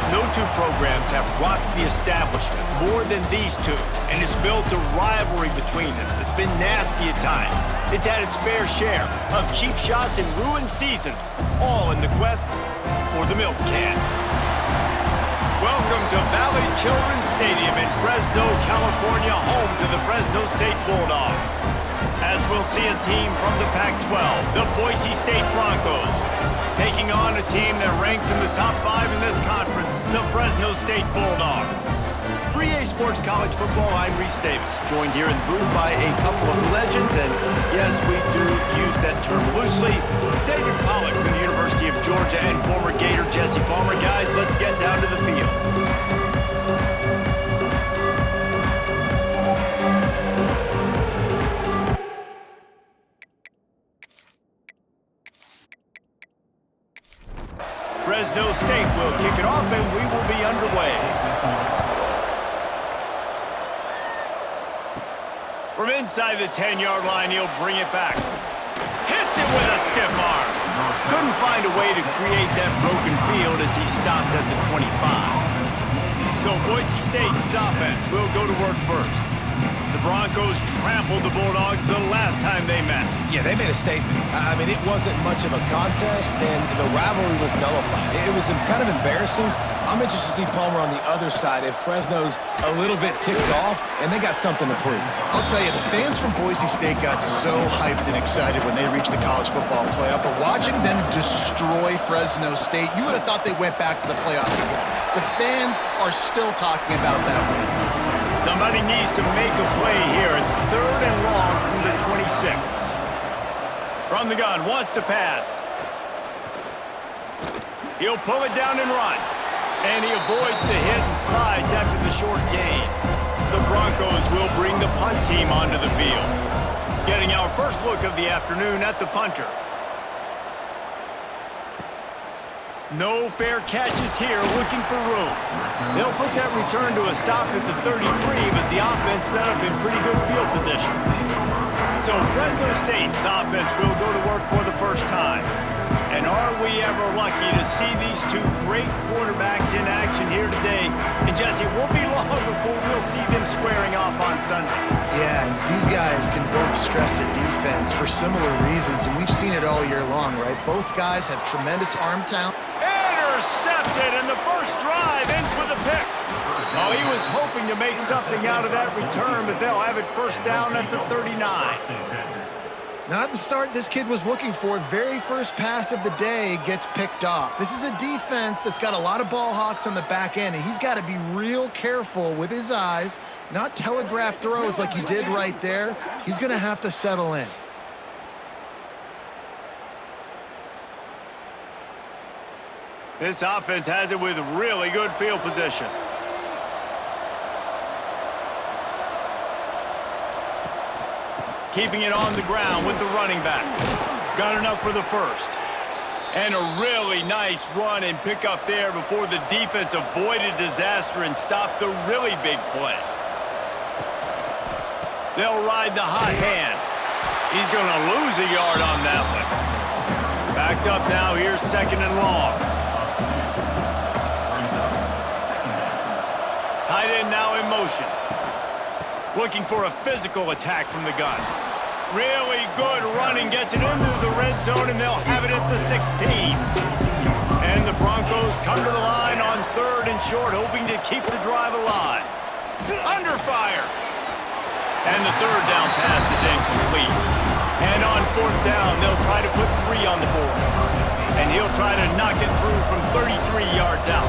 no two programs have rocked the establishment more than these two, and it's built a rivalry between them that's been nasty at times. It's had its fair share of cheap shots and ruined seasons, all in the quest for the milk can. Welcome to Valley Children's Stadium in Fresno, California, home to the Fresno State Bulldogs. As we'll see a team from the Pac-12, the Boise State Broncos, taking on a team that ranks in the top 5 in this conference, the Fresno State Bulldogs. For EA Sports College Football, I'm Reese Davis, joined here in the booth by a couple of legends, and yes, we do use that term loosely. David Pollack from the University of Georgia and former Gator Jesse Palmer. Guys, let's get down to the field. Fresno State will kick it off, and we will be underway. From inside the 10-yard line, he'll bring it back. Hits it with a stiff arm. Couldn't find a way to create that broken field as he stopped at the 25. So Boise State's offense will go to work first. The Broncos trampled the Bulldogs the last time they met. Yeah, they made a statement. I mean, it wasn't much of a contest, and the rivalry was nullified. It was kind of embarrassing. I'm interested to see Palmer on the other side if Fresno's a little bit ticked off and they got something to prove. I'll tell you, the fans from Boise State got so hyped and excited when they reached the college football playoff, but watching them destroy Fresno State, you would have thought they went back to the playoff again. The fans are still talking about that win. Somebody needs to make a play here. It's 3rd and long from the 26. From the gun, wants to pass. He'll pull it down and run. And he avoids the hit and slides after the short gain. The Broncos will bring the punt team onto the field. Getting our first look of the afternoon at the punter. No fair catches here, looking for room. They'll put that return to a stop at the 33, but the offense set up in pretty good field position. So Fresno State's offense will go to work for the first time. And are we ever lucky to see these two great quarterbacks in action here today? And Jesse, it won't be long before we'll see them squaring off on Sundays. Yeah, these guys can both stress a defense for similar reasons, and we've seen it all year long, right? Both guys have tremendous arm talent. Intercepted, and the first drive ends with a pick. Oh, he was hoping to make something out of that return, but they'll have it first down at the 39. Not the start this kid was looking for. Very first pass of the day gets picked off. This is a defense that's got a lot of ball hawks on the back end, and he's got to be real careful with his eyes, not telegraph throws like he did right there. He's going to have to settle in. This offense has it with really good field position. Keeping it on the ground with the running back. Got enough for the first. And a really nice run and pick up there before the defense avoided disaster and stopped the really big play. They'll ride the hot hand. He's going to lose a yard on that one. Backed up now, here's 2nd and long. Tight end now in motion. Looking for a physical attack from the gun. Really good running, gets it into the red zone, and they'll have it at the 16. And the Broncos come to the line on 3rd and short, hoping to keep the drive alive. Under fire. And the 3rd down pass is incomplete. And on 4th down, they'll try to put 3 on the board. And he'll try to knock it through from 33 yards out.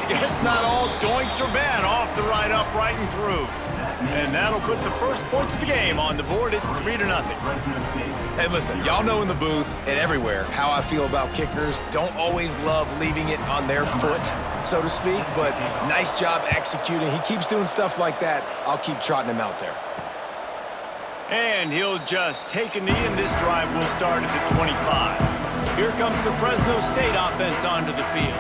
Guess not all doinks are bad. Off the right, upright, and through. And that'll put the first points of the game on the board. It's 3-0. Hey, listen, y'all know in the booth and everywhere how I feel about kickers. Don't always love leaving it on their foot, so to speak, but nice job executing. He keeps doing stuff like that. I'll keep trotting him out there. And he'll just take a knee, and this drive will start at the 25. Here comes the Fresno State offense onto the field.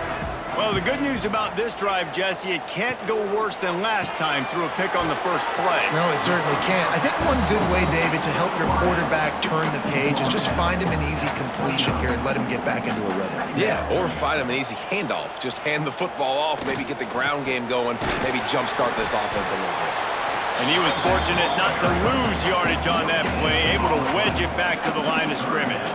Well, the good news about this drive, Jesse, it can't go worse than last time through a pick on the first play. No, it certainly can't. I think one good way, David, to help your quarterback turn the page is just find him an easy completion here and let him get back into a rhythm. Yeah, or find him an easy handoff. Just hand the football off, maybe get the ground game going, maybe jumpstart this offense a little bit. And he was fortunate not to lose yardage on that play, able to wedge it back to the line of scrimmage.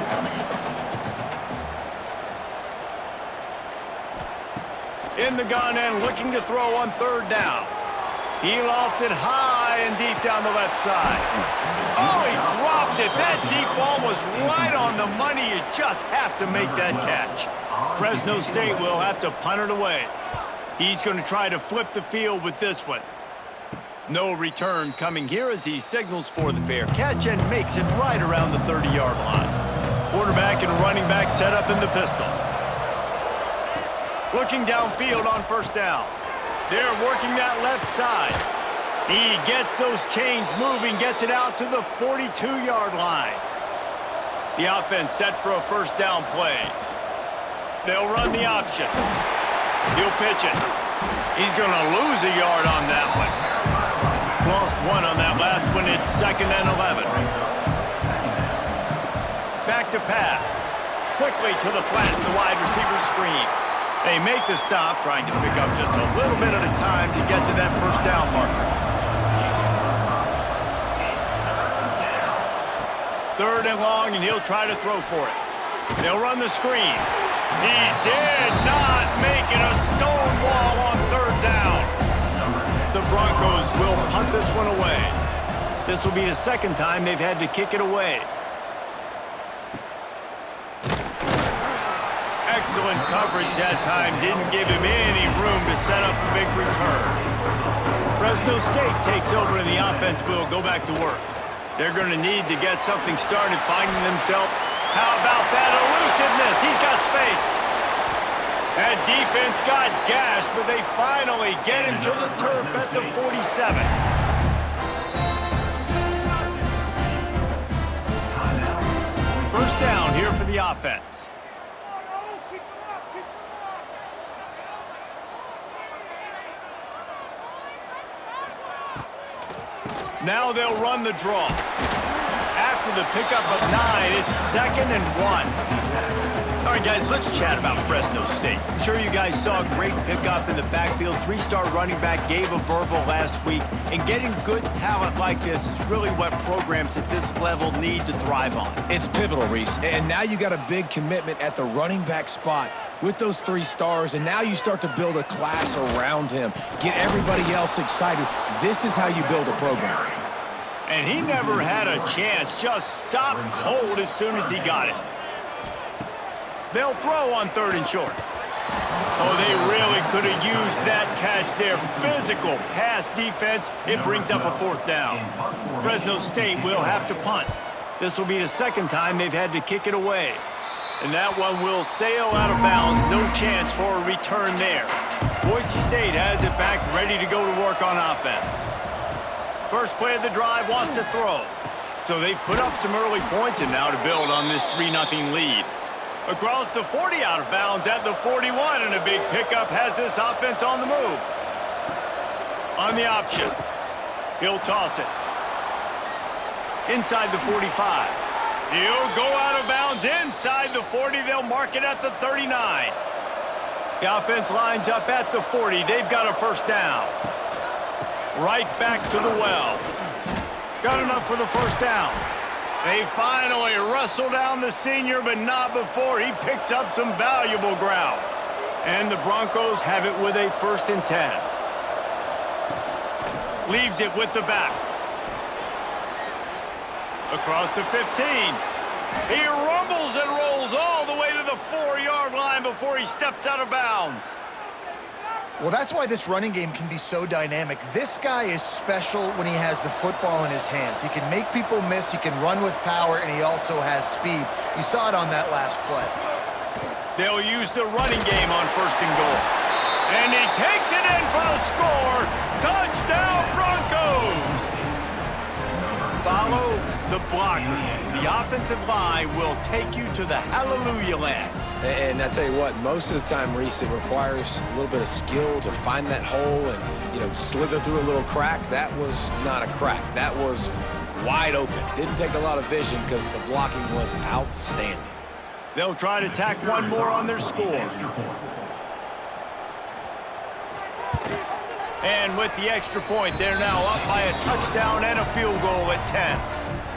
In the gun and looking to throw on third down. He lofts it high and deep down the left side. Oh, he dropped it. That deep ball was right on the money. You just have to make that catch. Fresno State will have to punt it away. He's going to try to flip the field with this one. No return coming here as he signals for the fair catch and makes it right around the 30-yard line. Quarterback and running back set up in the pistol. Looking downfield on first down. They're working that left side. He gets those chains moving, gets it out to the 42-yard line. The offense set for a first down play. They'll run the option. He'll pitch it. He's going to lose a yard on that one. Lost one on that last one. It's 2nd and 11. Back to pass. Quickly to the flat in the wide receiver screen. They make the stop, trying to pick up just a little bit at a time to get to that first down marker. 3rd and long, and he'll try to throw for it. They'll run the screen. He did not make it. A stone wall on 3rd down. The Broncos will punt this one away. This will be the 2nd time they've had to kick it away. Excellent coverage that time. Didn't give him any room to set up a big return. Fresno State takes over and the offense will go back to work. They're going to need to get something started, finding themselves. How about that elusiveness? He's got space. That defense got gashed, but they finally get him to the turf at the 47. First down here for the offense. Now they'll run the draw. After the pickup of 9, it's 2nd and 1. All right, guys, let's chat about Fresno State. I'm sure you guys saw a great pickup in the backfield. 3-star running back gave a verbal last week. And getting good talent like this is really what programs at this level need to thrive on. It's pivotal, Reese. And now you got a big commitment at the running back spot with those 3 stars, and now you start to build a class around him. Get everybody else excited. This is how you build a program. And he never had a chance. Just stopped cold as soon as he got it. They'll throw on 3rd and short. Oh, they really could have used that catch there. Physical pass defense. It brings up a 4th down. Fresno State will have to punt. This will be the 2nd time they've had to kick it away. And that one will sail out of bounds. No chance for a return there. Boise State has it back, ready to go to work on offense. First play of the drive, wants to throw. So they've put up some early points and now to build on this 3-0 lead. Across the 40 out of bounds at the 41, and a big pickup has this offense on the move. On the option. He'll toss it. Inside the 45. He'll go out of bounds inside the 40. They'll mark it at the 39. The offense lines up at the 40. They've got a first down. Right back to the well. Got enough for the first down. They finally wrestle down the senior, but not before he picks up some valuable ground. And the Broncos have it with a 1st and 10. Leaves it with the back. Across the 15. He rumbles and rolls all the way to the 4-yard line before he steps out of bounds. Well, that's why this running game can be so dynamic. This guy is special when he has the football in his hands. He can make people miss, he can run with power, and he also has speed. You saw it on that last play. They'll use the running game on 1st and goal. And he takes it in for the score. Touchdown, Broncos! follow the blockers. The offensive line will take you to the hallelujah land. And I tell you what, most of the time, Reese, it requires a little bit of skill to find that hole and, slither through a little crack. That was not a crack. That was wide open. Didn't take a lot of vision because the blocking was outstanding. They'll try to tack one more on their score. And with the extra point, they're now up by a touchdown and a field goal at 10.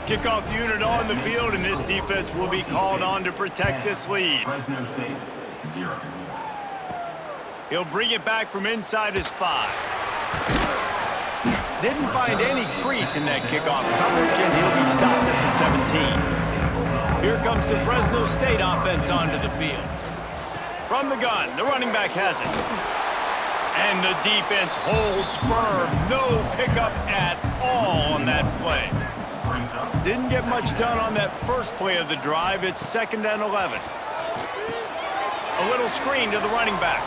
Kickoff unit on the field, and this defense will be called on to protect this lead. Fresno State, 0. He'll bring it back from inside his 5. Didn't find any crease in that kickoff coverage, and he'll be stopped at the 17. Here comes the Fresno State offense onto the field. From the gun, the running back has it. And the defense holds firm. No pickup at all on that play. Didn't get much done on that first play of the drive. It's 2nd and 11. A little screen to the running back.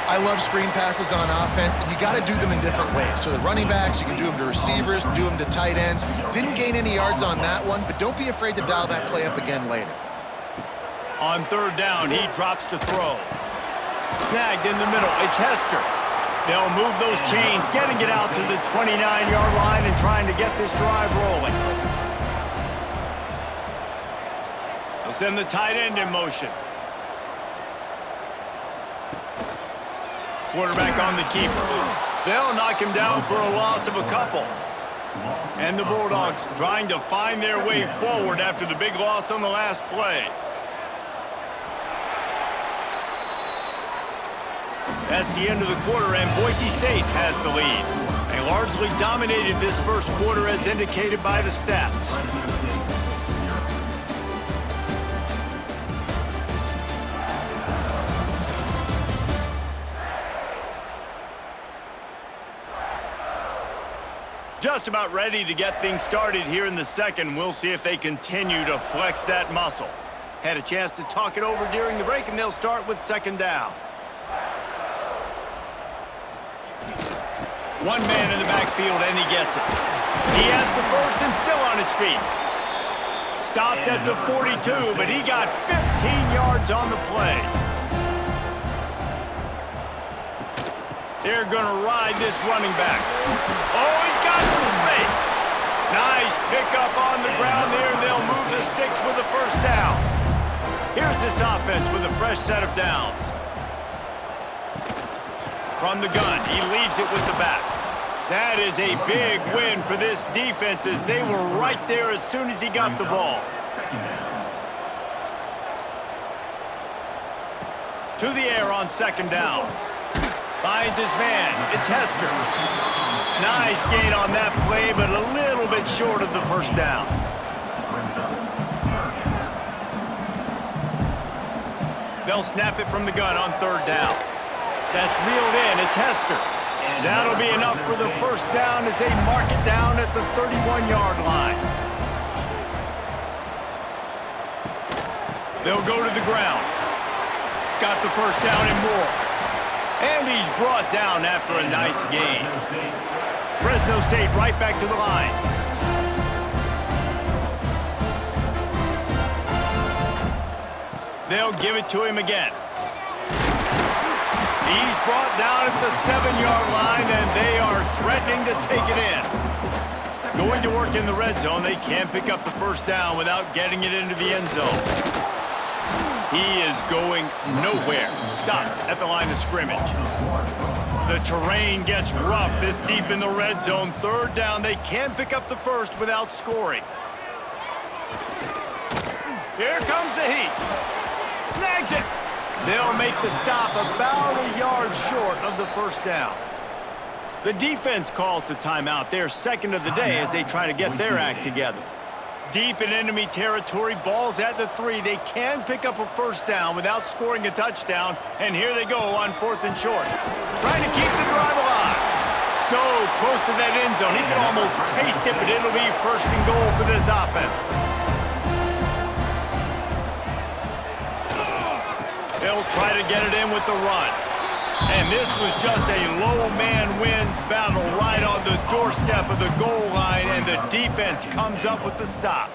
I love screen passes on offense, and you got to do them in different ways. To the running backs, you can do them to receivers, do them to tight ends. Didn't gain any yards on that one, but don't be afraid to dial that play up again later. On 3rd down, he drops to throw. Snagged in the middle. It's Hester. They'll move those chains, getting it out to the 29-yard line and trying to get this drive rolling. They'll send the tight end in motion. Quarterback on the keeper. They'll knock him down for a loss of a couple. And the Bulldogs trying to find their way forward after the big loss on the last play. That's the end of the quarter, and Boise State has the lead. They largely dominated this first quarter as indicated by the stats. Just about ready to get things started here in the second. We'll see if they continue to flex that muscle. Had a chance to talk it over during the break, and they'll start with 2nd down. One man in the backfield, and he gets it. He has the first and still on his feet. Stopped at the 42, but he got 15 yards on the play. They're going to ride this running back. Oh, he's got some space. Nice pickup on the ground there, and they'll move the sticks with the 1st down. Here's this offense with a fresh set of downs. From the gun, he leaves it with the back. That is a big win for this defense as they were right there as soon as he got the ball. To the air on 2nd down. Finds his man. It's Hester. Nice gain on that play, but a little bit short of the 1st down. They'll snap it from the gun on 3rd down. That's reeled in. It's Hester. That'll be enough for the 1st down as they mark it down at the 31-yard line. They'll go to the ground. Got the 1st down and more. And he's brought down after a nice gain. Fresno State right back to the line. They'll give it to him again. He's brought down at the 7-yard line, and they are threatening to take it in. Going to work in the red zone, they can't pick up the 1st down without getting it into the end zone. He is going nowhere. Stop at the line of scrimmage. The terrain gets rough this deep in the red zone. 3rd down, they can't pick up the 1st without scoring. Here comes the heat. Snags it. They'll make the stop about a yard short of the 1st down. The defense calls the timeout. They're 2nd of the day as they try to get their act together. Deep in enemy territory, ball's at the 3. They can pick up a 1st down without scoring a touchdown, and here they go on 4th and short. Trying to keep the drive alive. So close to that end zone, he can almost taste it, but it'll be 1st and goal for this offense. They'll try to get it in with the run. And this was just a low man wins battle right on the doorstep of the goal line, and the defense comes up with the stop.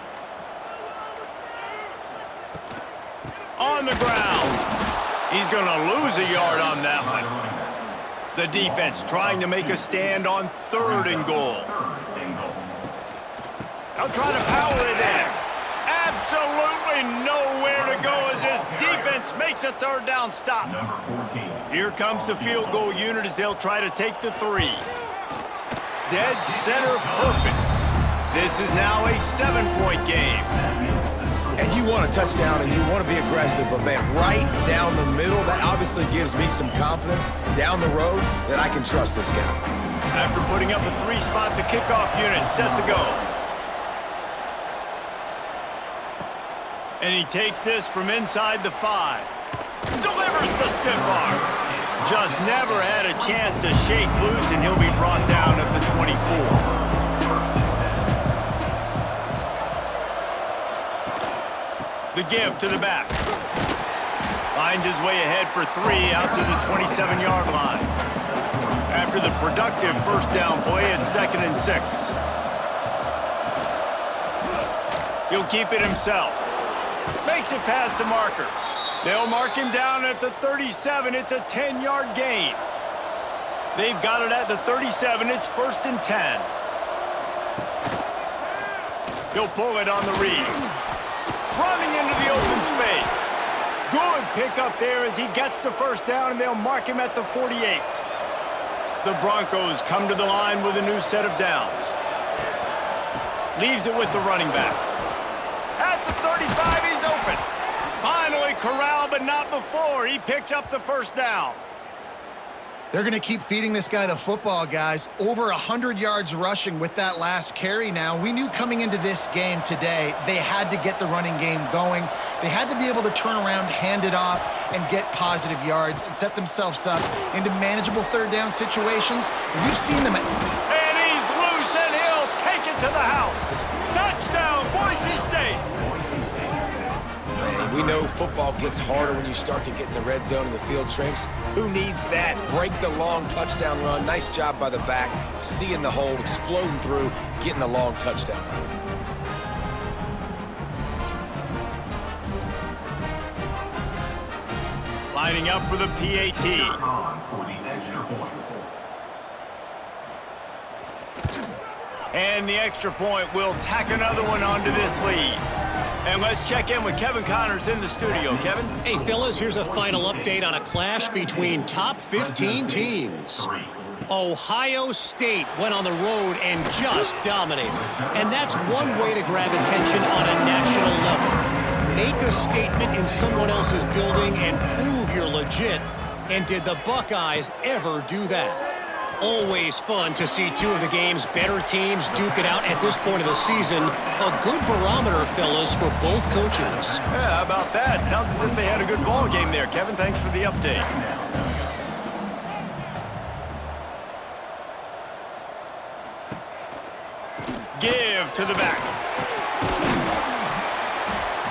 On the ground. He's going to lose a yard on that one. The defense trying to make a stand on 3rd and goal. They'll try to power it in. Absolutely nowhere to go as this defense makes a 3rd down stop. Here comes the field goal unit as they'll try to take the 3. Dead center perfect. This is now a 7-point game. And you want a touchdown and you want to be aggressive, but man, right down the middle, that obviously gives me some confidence down the road that I can trust this guy. After putting up a 3-spot, the kickoff unit set to go. And he takes this from inside the 5. Delivers the stiff arm. Just never had a chance to shake loose, and he'll be brought down at the 24. The give to the back. Finds his way ahead for 3 out to the 27-yard line. After the productive 1st down play, it's 2nd and 6. He'll keep it himself. Makes it past the marker. They'll mark him down at the 37. It's a 10-yard gain. They've got it at the 37. It's 1st and 10. He'll pull it on the read. Running into the open space. Good pickup there as he gets the 1st down, and they'll mark him at the 48. The Broncos come to the line with a new set of downs. Leaves it with the running back. At the 35, he's open. Finally corralled, but not before. He picks up the 1st down. They're going to keep feeding this guy the football, guys. Over 100 yards rushing with that last carry now. We knew coming into this game today, they had to get the running game going. They had to be able to turn around, hand it off, and get positive yards and set themselves up into manageable 3rd down situations. And we've seen them. And he's loose, and he'll take it to the house. Touchdown, Boise State. Man, we know football gets harder when you start to get in the red zone and the field shrinks. Who needs that? Break the long touchdown run. Nice job by the back. Seeing the hole, exploding through, getting a long touchdown run. Lining up for the PAT. And the extra point will tack another one onto this lead. And let's check in with Kevin Connors in the studio. Kevin? Hey, fellas, here's a final update on a clash between top 15 teams. Ohio State went on the road and just dominated. And that's one way to grab attention on a national level. Make a statement in someone else's building and prove you're legit. And did the Buckeyes ever do that? Always fun to see 2 of the game's better teams duke it out at this point of the season. A good barometer, fellas, for both coaches. Yeah, how about that? Sounds as if they had a good ball game there. Kevin, thanks for the update. Give to the back.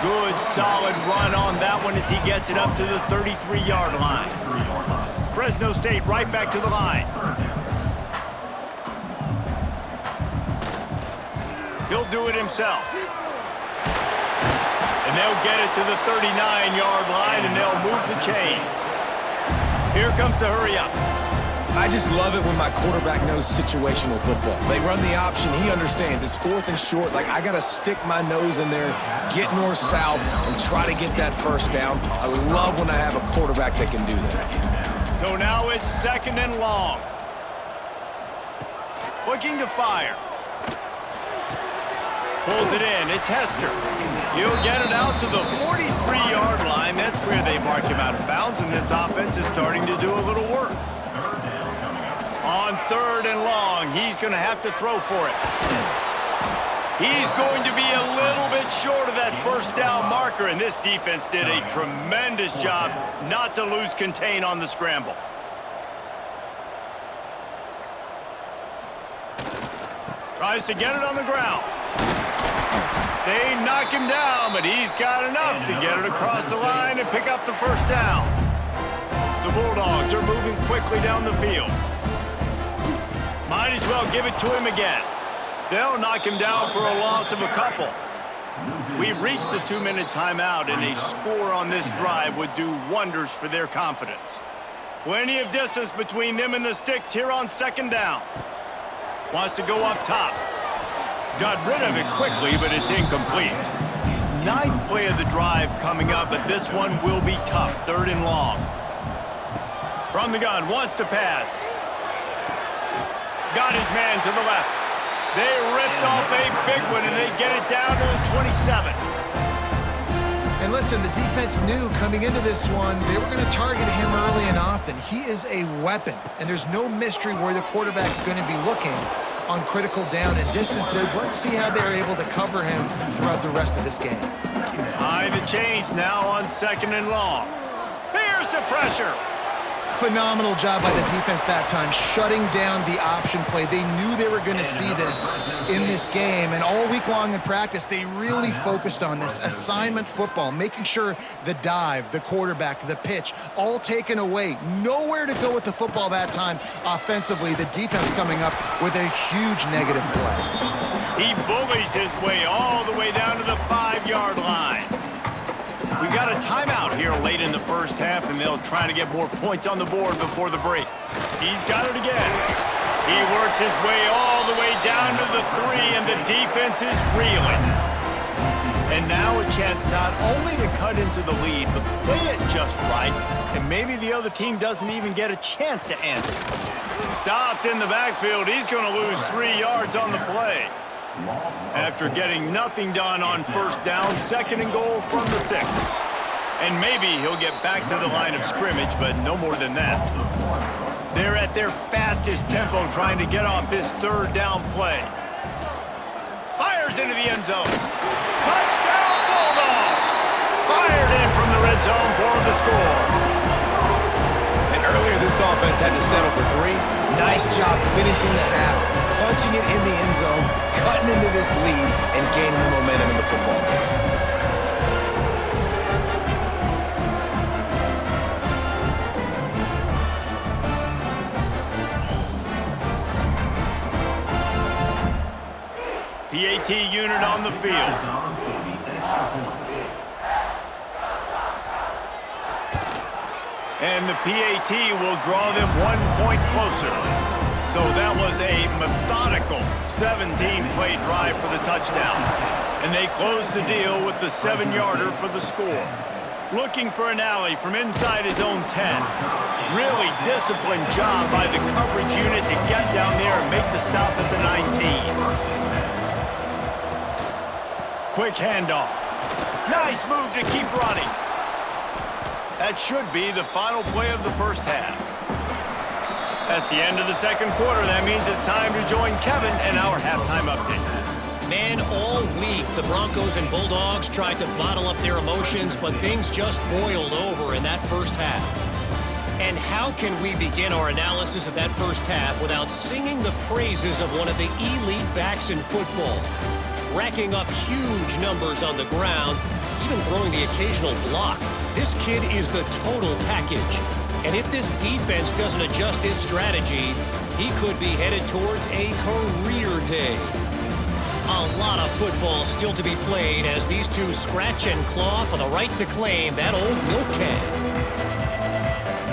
Good, solid run on that one as he gets it up to the 33-yard line. Fresno State right back to the line. He'll do it himself. And they'll get it to the 39-yard line, and they'll move the chains. Here comes the hurry up. I just love it when my quarterback knows situational football. They run the option. He understands. It's 4th and short. Like, I got to stick my nose in there, get north-south, and try to get that 1st down. I love when I have a quarterback that can do that. So now it's 2nd and long. Looking to fire. Pulls it in. It's Hester. He'll get it out to the 43-yard line. That's where they mark him out of bounds, and this offense is starting to do a little work. On 3rd and long, he's going to have to throw for it. He's going to be a little bit short of that 1st down marker, and this defense did a tremendous job not to lose contain on the scramble. Tries to get it on the ground. They knock him down, but he's got enough to get it across the line and pick up the 1st down. The Bulldogs are moving quickly down the field. Might as well give it to him again. They'll knock him down for a loss of a couple. We've reached the 2-minute timeout, and a score on this drive would do wonders for their confidence. Plenty of distance between them and the sticks here on second down. Wants to go up top. Got rid of it quickly, but it's incomplete. 9th play of the drive coming up, but this one will be tough. 3rd and long. From the gun, wants to pass. Got his man to the left. They ripped off a big one, and they get it down to the 27. And listen, the defense knew coming into this one, they were going to target him early and often. He is a weapon, and there's no mystery where the quarterback's going to be looking on critical down and distances. Let's see how they're able to cover him throughout the rest of this game. High the chains now on 2nd and long. Here's the pressure. Phenomenal job by the defense that time, shutting down the option play. They knew they were going to see this in this game, and all week long in practice, they really focused on this assignment football, making sure the dive, the quarterback, the pitch, all taken away. Nowhere to go with the football that time offensively. The defense coming up with a huge negative play. He bullies his way all the way down to the 5-yard line. We got a timeout here late in the first half, and they'll try to get more points on the board before the break. He's got it again. He works his way all the way down to the 3, and the defense is reeling. And now a chance not only to cut into the lead, but play it just right, and maybe the other team doesn't even get a chance to answer. Stopped in the backfield. He's going to lose 3 yards on the play. After getting nothing done on first down, 2nd and goal from the 6. And maybe he'll get back to the line of scrimmage, but no more than that. They're at their fastest tempo trying to get off this 3rd down play. Fires into the end zone. Touchdown Bulldogs! Fired in from the red zone for the score. And earlier this offense had to settle for 3. Nice job finishing the half, punching it in the end zone, cutting into this lead, and gaining the momentum in the football game. PAT unit on the field. And the PAT will draw them 1 point closer. So that was a methodical 17-play drive for the touchdown. And they closed the deal with the 7-yarder for the score. Looking for an alley from inside his own 10. Really disciplined job by the coverage unit to get down there and make the stop at the 19. Quick handoff. Nice move to keep running. That should be the final play of the first half. That's the end of the 2nd quarter. That means it's time to join Kevin in our halftime update. Man, all week, the Broncos and Bulldogs tried to bottle up their emotions, but things just boiled over in that first half. And how can we begin our analysis of that first half without singing the praises of one of the elite backs in football? Racking up huge numbers on the ground, even throwing the occasional block. This kid is the total package. And if this defense doesn't adjust its strategy, he could be headed towards a career day. A lot of football still to be played as these two scratch and claw for the right to claim that old milk can.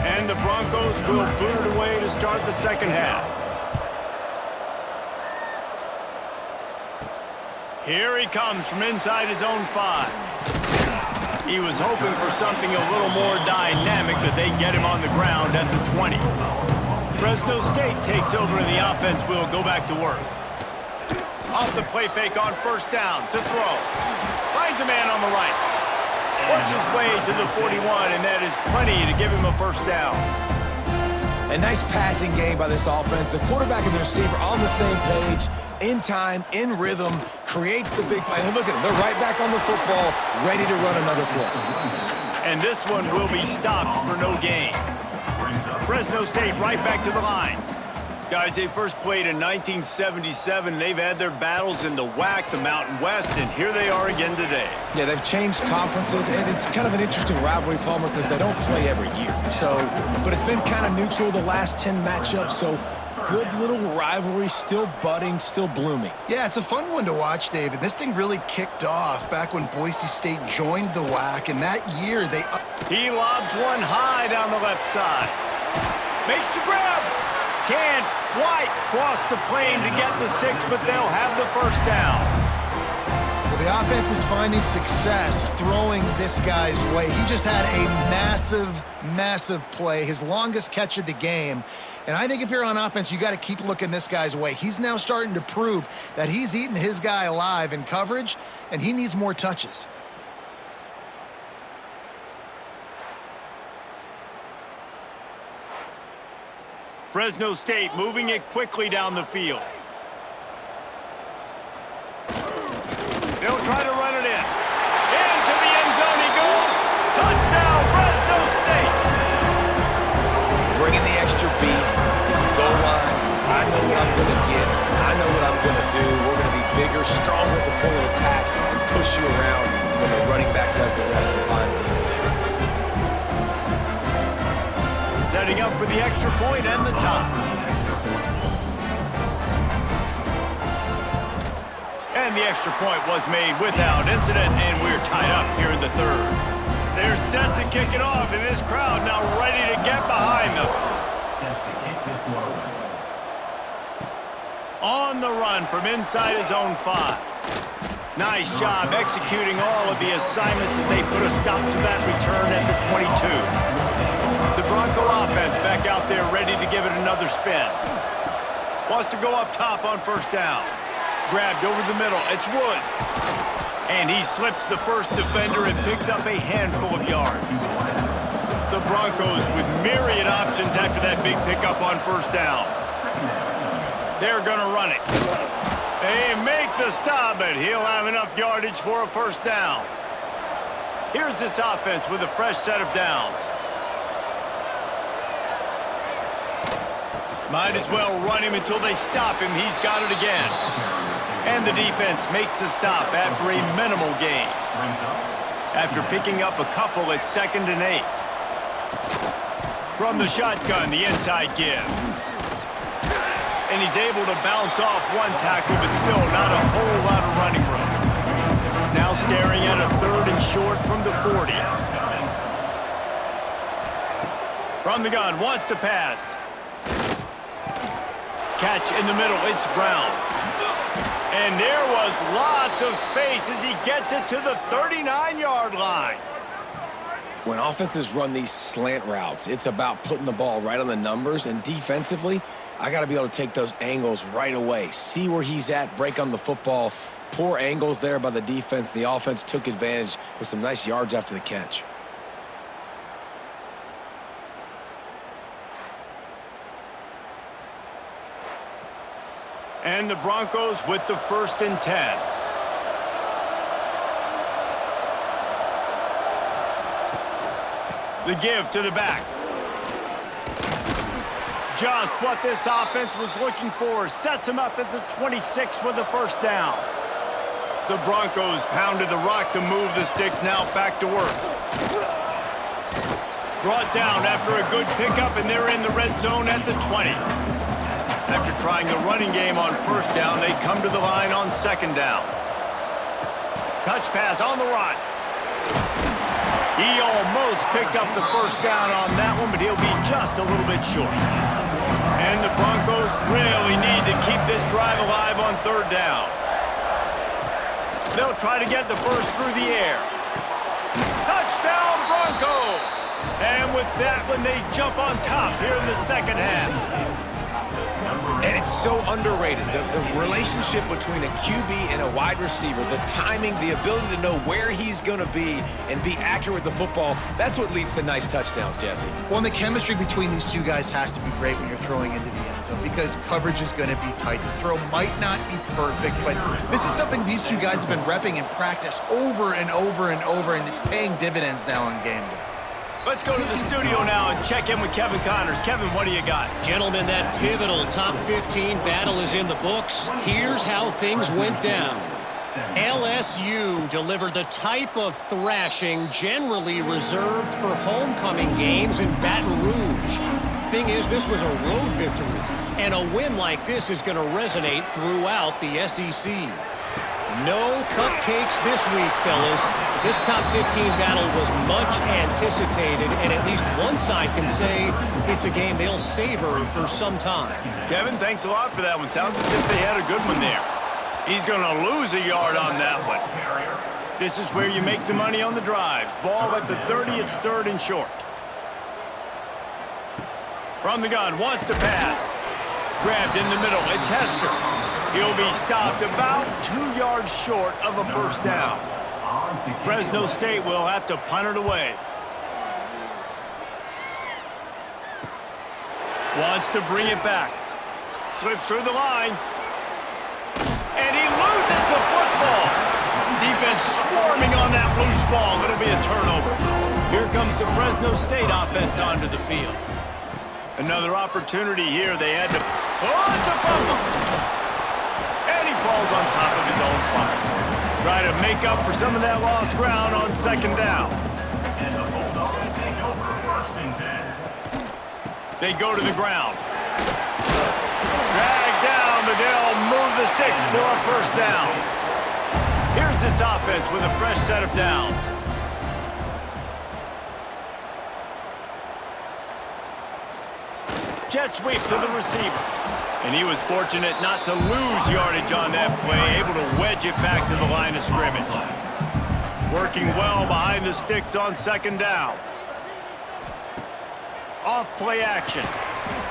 And the Broncos will boot it away to start the 2nd half. Here he comes from inside his own 5. He was hoping for something a little more dynamic, but they get him on the ground at the 20. Fresno State takes over, and the offense will go back to work. Off the play fake on first down to throw. Finds a man on the right. Works his way to the 41, and that is plenty to give him a first down. A nice passing game by this offense. The quarterback and the receiver on the same page, in time, in rhythm, creates the big play. And look at them, they're right back on the football, ready to run another play. And this one will be stopped for no gain. Fresno State right back to the line. Guys, they first played in 1977. They've had their battles in the WAC, the Mountain West, and here they are again today. Yeah, they've changed conferences, and it's kind of an interesting rivalry, Palmer, because they don't play every year. So, but it's been kind of neutral the last 10 matchups, so good little rivalry still budding, still blooming. Yeah, it's a fun one to watch, David. This thing really kicked off back when Boise State joined the WAC, and that year they... He lobs one high down the left side. Makes the grab. Can't quite cross the plane to get the 6, but they'll have the first down. Well, the offense is finding success throwing this guy's way. He just had a massive play, his longest catch of the game. And I think if you're on offense, you got to keep looking this guy's way. He's now starting to prove that he's eating his guy alive in coverage, and he needs more touches. Fresno State moving it quickly down the field. They'll try to run it in. Into the end zone he goes. Touchdown, Fresno State. Bringing the extra beef. It's goal line. I know what I'm going to get. I know what I'm going to do. We're going to be bigger, stronger at the point of attack, and push you around. And then the running back does the rest and finds the end zone. Setting up for the extra point and the tie. And the extra point was made without incident, and we're tied up here in the third. They're set to kick it off, and this crowd now ready to get behind them. Set to kick this one away. On the run from inside his own 5. Nice job executing all of the assignments as they put a stop to that return at the 22. The Bronco offense back out there ready to give it another spin. Wants to go up top on first down. Grabbed over the middle. It's Woods. And he slips the first defender and picks up a handful of yards. The Broncos with myriad options after that big pickup on first down. They're going to run it. They make the stop, but he'll have enough yardage for a first down. Here's this offense with a fresh set of downs. Might as well run him until they stop him. He's got it again. And the defense makes the stop after a minimal gain. After picking up a couple at 2nd and 8. From the shotgun, the inside give. And he's able to bounce off one tackle, but still not a whole lot of running room. Now staring at a 3rd and short from the 40. From the gun, wants to pass. Catch in the middle, it's Brown. And there was lots of space as he gets it to the 39-yard line. When offenses run these slant routes, it's about putting the ball right on the numbers, and defensively, I got to be able to take those angles right away. See where he's at, break on the football. Poor angles there by the defense. The offense took advantage with some nice yards after the catch. And the Broncos with the 1st and 10. The give to the back. Just what this offense was looking for. Sets him up at the 26 with the first down. The Broncos pounded the rock to move the sticks, now back to work. Brought down after a good pickup, and they're in the red zone at the 20. After trying the running game on first down, they come to the line on 2nd down. Touch pass on the run. He almost picked up the first down on that one, but he'll be just a little bit short. And the Broncos really need to keep this drive alive on 3rd down. They'll try to get the first through the air. Touchdown, Broncos! And with that one, they jump on top here in the 2nd half. And it's so underrated. The relationship between a QB and a wide receiver, the timing, the ability to know where he's going to be and be accurate with the football, that's what leads to nice touchdowns, Jesse. Well, and the chemistry between these two guys has to be great when you're throwing into the end zone because coverage is going to be tight. The throw might not be perfect, but this is something these two guys have been repping in practice over and over and over, and it's paying dividends now on game day. Let's go to the studio now and check in with Kevin Connors. Kevin, what do you got? Gentlemen, that pivotal top 15 battle is in the books. Here's how things went down. LSU delivered the type of thrashing generally reserved for homecoming games in Baton Rouge. Thing is, this was a road victory. And a win like this is going to resonate throughout the SEC. No cupcakes this week, fellas. This top 15 battle was much anticipated, and at least one side can say it's a game they'll savor for some time. Kevin, thanks a lot for that one. Sounds as if they had a good one there. He's going to lose a yard on that one. This is where you make the money on the drives. Ball at the 30, it's third and short. From the gun, wants to pass. Grabbed in the middle, it's Hester. He'll be stopped about 2 yards short of a first down. Fresno State will have to punt it away. Wants to bring it back. Slips through the line. And he loses the football. Defense swarming on that loose ball. It'll be a turnover. Here comes the Fresno State offense onto the field. Another opportunity here. They had to... Oh, it's a fumble! And he falls on top of his own fumble. Try to make up for some of that lost ground on second down. And the Bulldogs take over first and 10. They go to the ground. Drag down, but they'll move the sticks for a first down. Here's this offense with a fresh set of downs. Jet sweep to the receiver. And he was fortunate not to lose yardage on that play, able to wedge it back to the line of scrimmage. Working well behind the sticks on second down. Off play action.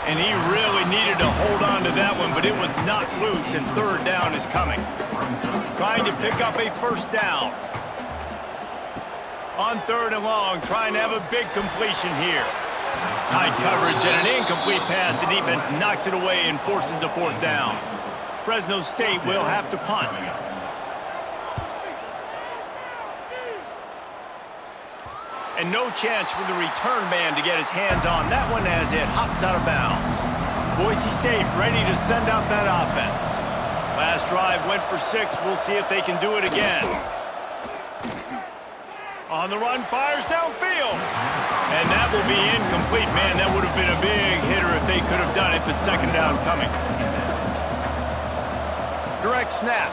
And he really needed to hold on to that one, but it was not loose, and third down is coming. Trying to pick up a first down. On third and long, trying to have a big completion here. Tight coverage and an incomplete pass. The defense knocks it away and forces a fourth down. Fresno State will have to punt. And no chance for the return man to get his hands on that one as it hops out of bounds. Boise State ready to send out that offense. Last drive went for 6. We'll see if they can do it again. On the run, fires downfield. And that will be incomplete. Man, that would have been a big hitter if they could have done it, but second down coming. Direct snap.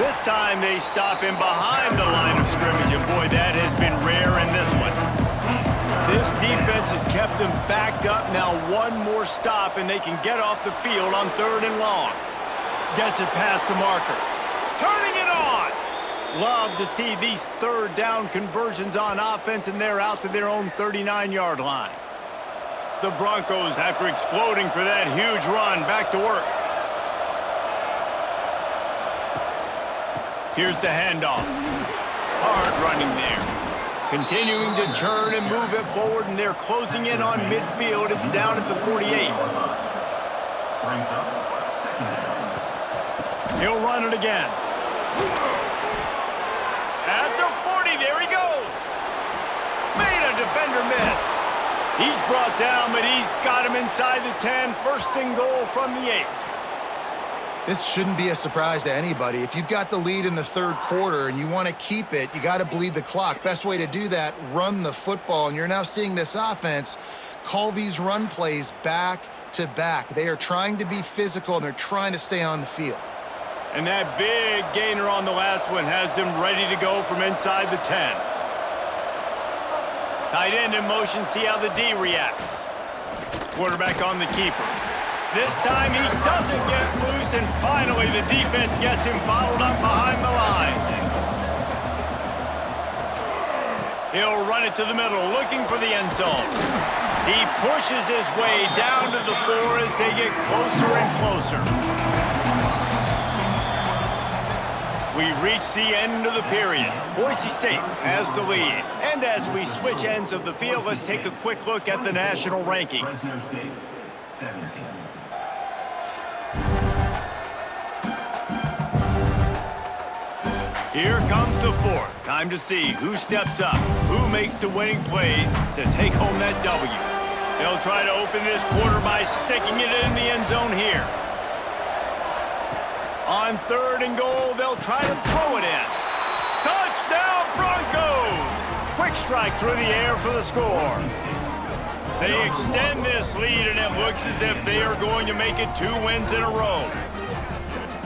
This time they stop him behind the line of scrimmage, and boy, that has been rare in this one. This defense has kept them backed up. Now one more stop, and they can get off the field on third and long. Gets it past the marker. Turning it on! Love to see these third down conversions on offense, and they're out to their own 39-yard line. The Broncos, after exploding for that huge run, back to work. Here's the handoff. Hard running there. Continuing to turn and move it forward, and they're closing in on midfield. It's down at the 48. He'll run it again. At the 40, there he goes. Made a defender miss. He's brought down, but he's got him inside the 10. First and goal from the 8. This shouldn't be a surprise to anybody. If you've got the lead in the third quarter and you want to keep it, you got to bleed the clock. Best way to do that, run the football. And you're now seeing this offense call these run plays back to back. They are trying to be physical, and they're trying to stay on the field. And that big gainer on the last one has them ready to go from inside the 10. Tight end in motion, see how the D reacts. Quarterback on the keeper. This time he doesn't get loose, and finally the defense gets him bottled up behind the line. He'll run it to the middle, looking for the end zone. He pushes his way down to the 4 as they get closer and closer. We've reached the end of the period. Boise State has the lead. And as we switch ends of the field, let's take a quick look at the national rankings. Fresno State, 17. Here comes the 4th. Time to see who steps up, who makes the winning plays to take home that W. They'll try to open this quarter by sticking it in the end zone here. On third and goal, they'll try to throw it in. Touchdown, Broncos! Quick strike through the air for the score. They extend this lead, and it looks as if they are going to make it 2 wins in a row.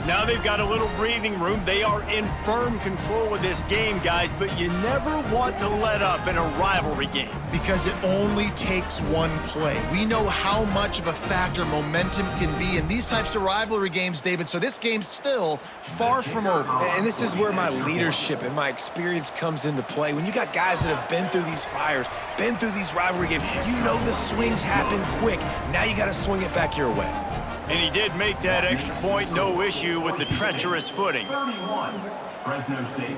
Now they've got a little breathing room. They are in firm control of this game, guys, but you never want to let up in a rivalry game. Because it only takes one play. We know how much of a factor momentum can be in these types of rivalry games, David, so this game's still far from over. And this is where my leadership and my experience comes into play. When you got guys that have been through these fires, been through these rivalry games, you know the swings happen quick. Now you got to swing it back your way. And he did make that extra point, no issue with the treacherous footing. 31, Fresno State,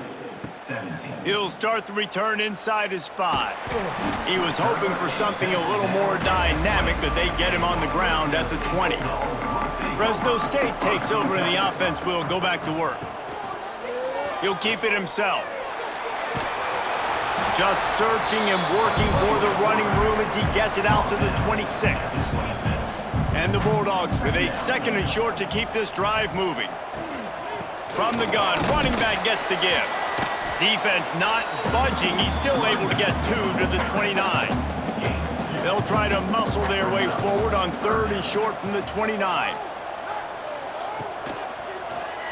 17. He'll start the return inside his 5. He was hoping for something a little more dynamic, but they get him on the ground at the 20. Fresno State takes over and the offense will go back to work. He'll keep it himself. Just searching and working for the running room as he gets it out to the 26. And the Bulldogs with a 2nd and short to keep this drive moving. From the gun, running back gets to give. Defense not budging. He's still able to get 2 to the 29. They'll try to muscle their way forward on 3rd and short from the 29.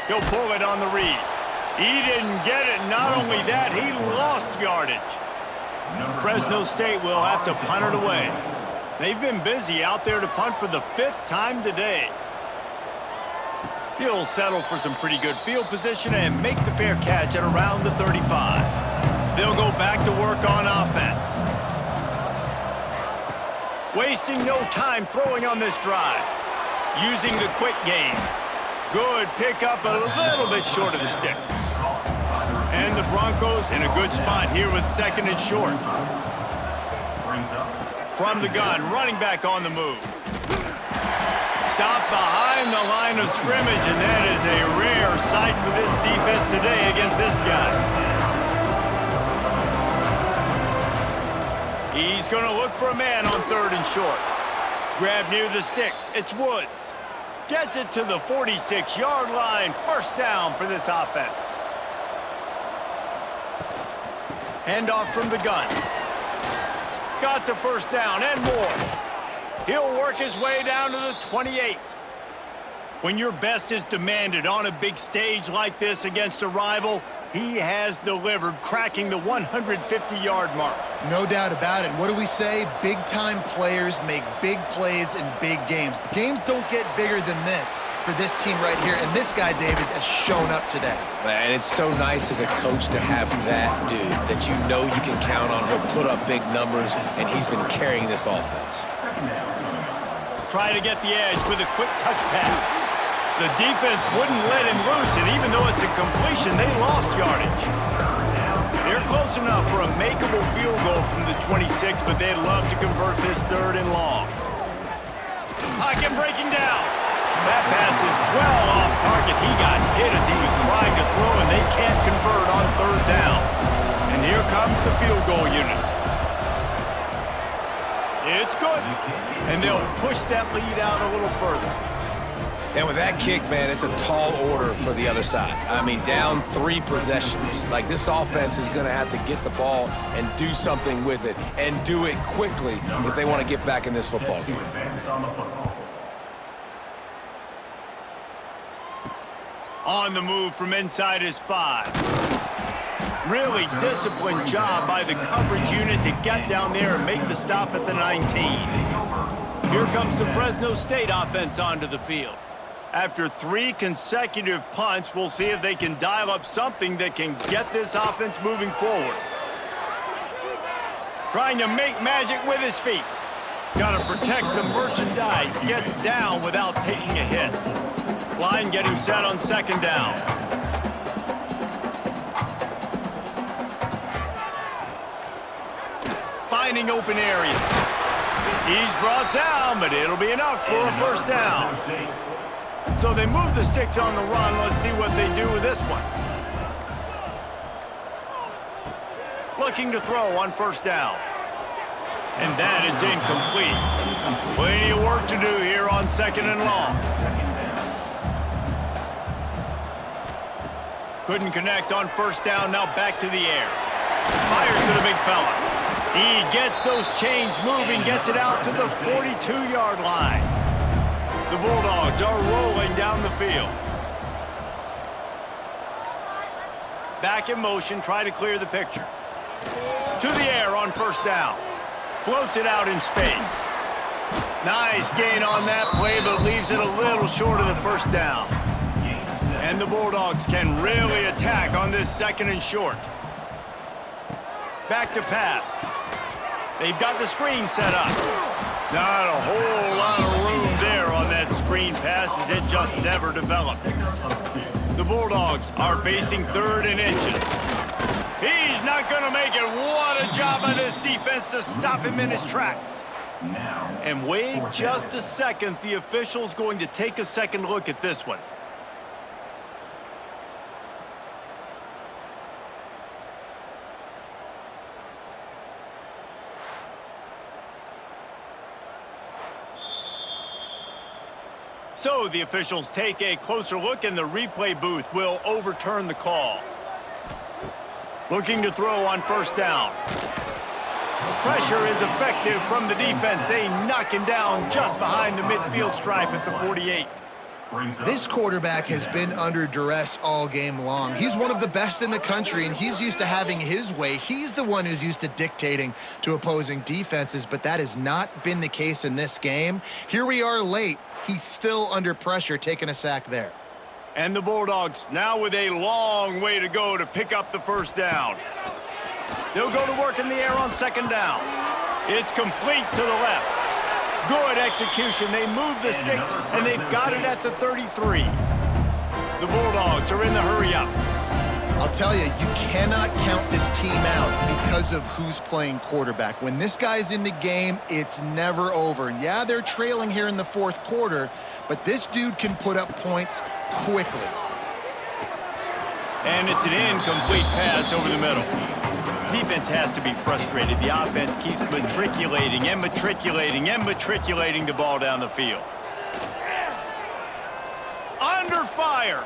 He'll pull it on the read. He didn't get it. Not only that, he lost yardage. Fresno State will have to punt it away. They've been busy out there to punt for the 5th time today. He'll settle for some pretty good field position and make the fair catch at around the 35. They'll go back to work on offense. Wasting no time throwing on this drive. Using the quick game. Good pickup, a little bit short of the sticks. And the Broncos in a good spot here with 2nd and short. From the gun, running back on the move. Stop behind the line of scrimmage, and that is a rare sight for this defense today against this guy. He's going to look for a man on 3rd and short. Grab near the sticks. It's Woods. Gets it to the 46-yard line. 1st down for this offense. Handoff from the gun. Got the 1st down and more. He'll work his way down to the 28. When your best is demanded on a big stage like this against a rival, he has delivered, cracking the 150-yard mark. No doubt about it. What do we say? Big-time players make big plays in big games. The games don't get bigger than this for this team right here, and this guy, David, has shown up today. Man, it's so nice as a coach to have that dude that you know you can count on. He'll put up big numbers, and he's been carrying this offense. Try to get the edge with a quick touch pass. The defense wouldn't let him loose, and even though it's a completion, they lost yardage. They're close enough for a makeable field goal from the 26, but they'd love to convert this 3rd and long. Pocket breaking down. That pass is well off target. He got hit as he was trying to throw, and they can't convert on 3rd down. And here comes the field goal unit. It's good. And they'll push that lead out a little further. And with that kick, man, it's a tall order for the other side. I mean, down 3 possessions. Like, this offense is going to have to get the ball and do something with it, and do it quickly if they want to get back in this football game. On the move from inside his 5. Really disciplined job by the coverage unit to get down there and make the stop at the 19. Here comes the Fresno State offense onto the field. After 3 consecutive punts, we'll see if they can dial up something that can get this offense moving forward. Trying to make magic with his feet. Got to protect the merchandise. Gets down without taking a hit. Line getting set on 2nd down. Finding open areas. He's brought down, but it'll be enough for a 1st down. So they move the sticks on the run. Let's see what they do with this one. Looking to throw on 1st down. And that is incomplete. Plenty of work to do here on 2nd and long. Couldn't connect on 1st down. Now back to the air. Fires to the big fella. He gets those chains moving, gets it out to the 42-yard line. The Bulldogs are rolling down the field. Back in motion, try to clear the picture. To the air on first down. Floats it out in space. Nice gain on that play, but leaves it a little short of the first down. And the Bulldogs can really attack on this second and short. Back to pass. They've got the screen set up. Not a whole lot of room there on that screen pass as it just never developed. The Bulldogs are facing 3rd and inches. He's not going to make it. What a job by this defense to stop him in his tracks. And wait just a second. The official's going to take a second look at this one. So the officials take a closer look, and the replay booth will overturn the call. Looking to throw on first down. Pressure is effective from the defense. They knock him down just behind the midfield stripe at the 48. This quarterback has been under duress all game long. He's one of the best in the country, and he's used to having his way. He's the one who's used to dictating to opposing defenses, but that has not been the case in this game. Here we are late. He's still under pressure, taking a sack there. And the Bulldogs now with a long way to go to pick up the first down. They'll go to work in the air on second down. It's complete to the left. Good execution. They move the sticks, and they've got it at the 33. The Bulldogs are in the hurry-up. I'll tell you, you cannot count this team out because of who's playing quarterback. When this guy's in the game, it's never over. And yeah, they're trailing here in the 4th quarter, but this dude can put up points quickly. And it's an incomplete pass over the middle. Defense has to be frustrated. The offense keeps matriculating and matriculating and matriculating the ball down the field. Under fire.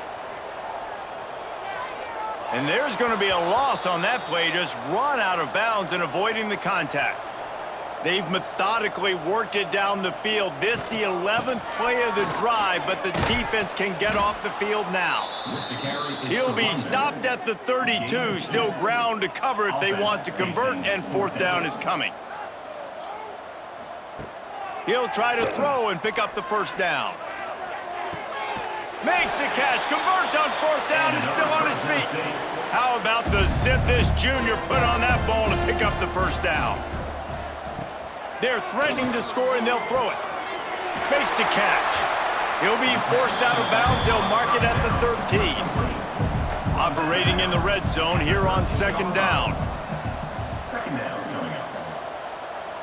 And there's going to be a loss on that play. Just run out of bounds and avoiding the contact. They've methodically worked it down the field. This the 11th play of the drive, but the defense can get off the field now. He'll be stopped at the 32, still ground to cover if they want to convert, and 4th down is coming. He'll try to throw and pick up the first down. Makes the catch, converts on 4th down, is still on his feet. How about the zip this junior put on that ball to pick up the first down? They're threatening to score, and they'll throw it. Makes the catch. He'll be forced out of bounds. They'll mark it at the 13. Operating in the red zone here on second down.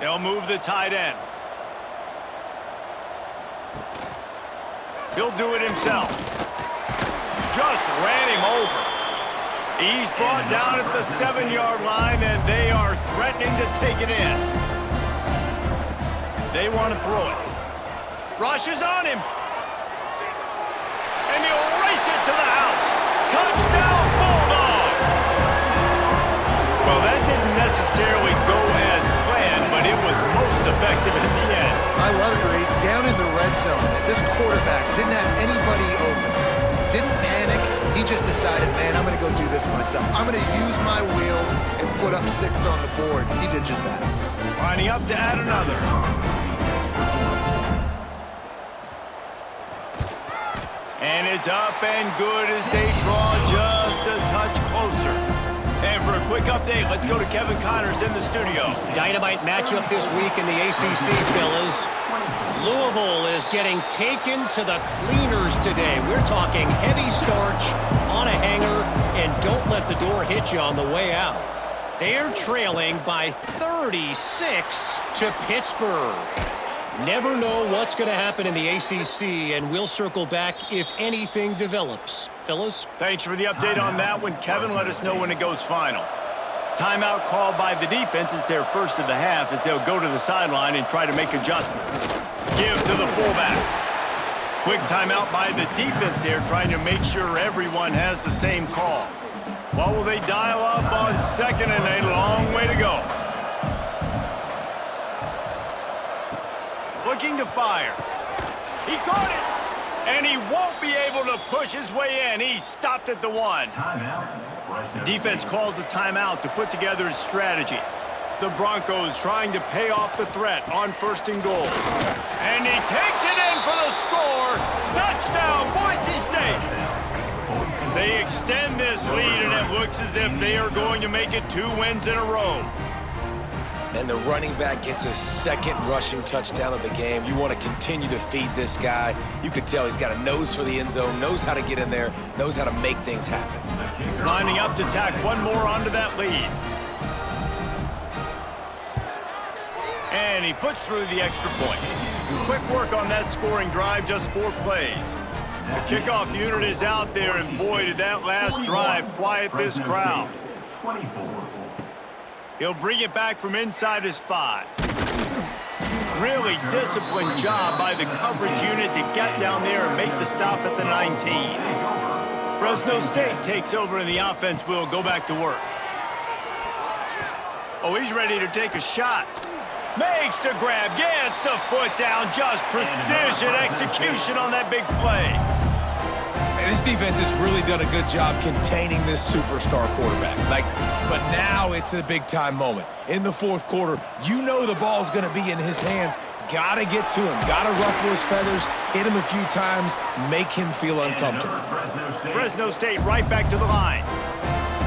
They'll move the tight end. He'll do it himself. Just ran him over. He's brought down at the 7-yard line, and they are threatening to take it in. They want to throw it. Rush is on him. And he'll race it to the house. Touchdown, Bulldogs! Well, that didn't necessarily go as planned, but it was most effective in the end. I love it, Reese. Down in the red zone, this quarterback didn't have anybody open. Didn't panic. He just decided, man, I'm going to go do this myself. I'm going to use my wheels and put up 6 on the board. He did just that. Lining up to add another. And it's up and good as they draw just a touch closer. And for a quick update, let's go to Kevin Connors in the studio. Dynamite matchup this week in the ACC, fellas. Louisville is getting taken to the cleaners today. We're talking heavy starch on a hanger, and don't let the door hit you on the way out. They're trailing by 36 to Pittsburgh. Never know what's going to happen in the ACC, and we'll circle back if anything develops. Fellas? Thanks for the update on that one, Kevin. Let us know when it goes final. Timeout called by the defense. It's their first of the half as they'll go to the sideline and try to make adjustments. Give to the fullback. Quick timeout by the defense there, trying to make sure everyone has the same call. What will they dial up on second and a long way to go? looking to fire. He caught it, and he won't be able to push his way in. He stopped at the 1. The defense calls a timeout to put together his strategy. The Broncos trying to pay off the threat on 1st and goal. And he takes it in for the score. Touchdown, Boise State. They extend this lead, and it looks as if they are going to make it 2 wins in a row. And the running back gets his 2nd rushing touchdown of the game. You want to continue to feed this guy. You could tell he's got a nose for the end zone, knows how to get in there, knows how to make things happen. Lining up to tack one more onto that lead. And he puts through the extra point. Quick work on that scoring drive, just 4 plays. The kickoff unit is out there, and boy, did that last drive quiet this crowd. He'll bring it back from inside his 5. Really disciplined job by the coverage unit to get down there and make the stop at the 19. Fresno State takes over, and the offense will go back to work. Oh, he's ready to take a shot. Makes the grab, gets the foot down, just precision execution on that big play. And this defense has really done a good job containing this superstar quarterback. But now it's the big-time moment. In the 4th quarter, you know the ball's going to be in his hands. Got to get to him, got to ruffle his feathers, hit him a few times, make him feel uncomfortable. Fresno State right back to the line.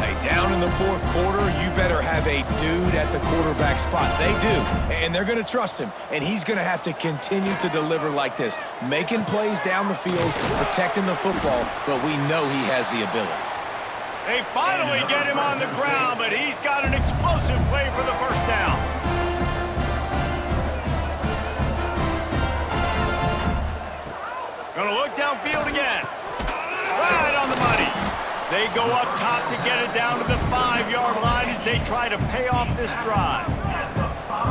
Hey, down in the 4th quarter, you better have a dude at the quarterback spot. They do, and they're going to trust him, and he's going to have to continue to deliver like this, making plays down the field, protecting the football, but we know he has the ability. They finally get him on the ground, but he's got an explosive play for the 1st down. Gonna look downfield again. Right on the money. They go up top to get it down to the 5-yard line as they try to pay off this drive.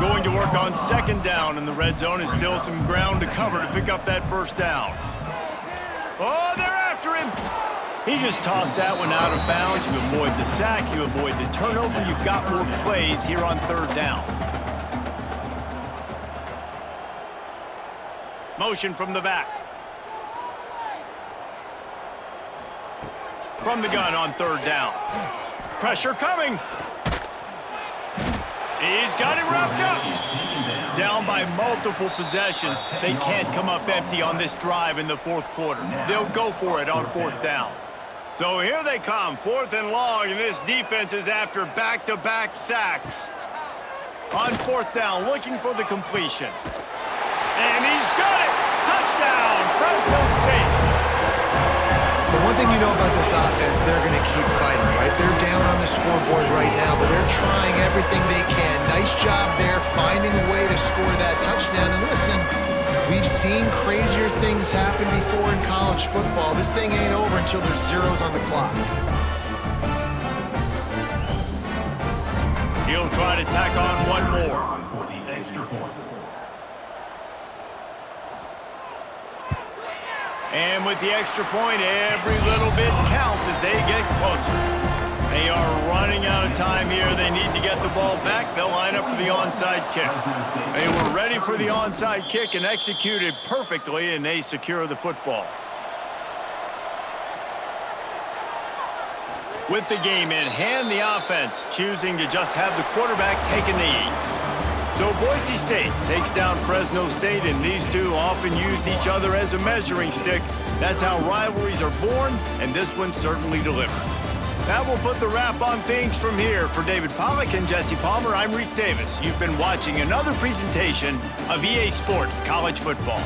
Going to work on 2nd down, and the red zone is still some ground to cover to pick up that 1st down. Oh, they're after him. He just tossed that one out of bounds. You avoid the sack, you avoid the turnover. You've got more plays here on 3rd down. Motion from the back. From the gun on 3rd down. Pressure coming. He's got it wrapped up. Down by multiple possessions. They can't come up empty on this drive in the 4th quarter. They'll go for it on 4th down. So here they come, 4th and long, and this defense is after back-to-back sacks. On 4th down, looking for the completion. And he's got it! Touchdown, Fresno State! The one thing you know about this offense, they're going to keep fighting, right? They're down on the scoreboard right now, but they're trying everything they can. Nice job there, finding a way to score that touchdown. And listen, we've seen crazier things happen before in college football. This thing ain't over until there's zeros on the clock. He'll try to tack on one more. For the extra point. And with the extra point, every little bit counts as they get closer. They are running out of time here. They need to get the ball back. They'll line up for the onside kick. They were ready for the onside kick and executed perfectly, and they secure the football. With the game in hand, the offense choosing to just have the quarterback take a knee. So Boise State takes down Fresno State, and these two often use each other as a measuring stick. That's how rivalries are born, and this one certainly delivered. That will put the wrap on things from here. For David Pollack and Jesse Palmer, I'm Reese Davis. You've been watching another presentation of EA Sports College Football.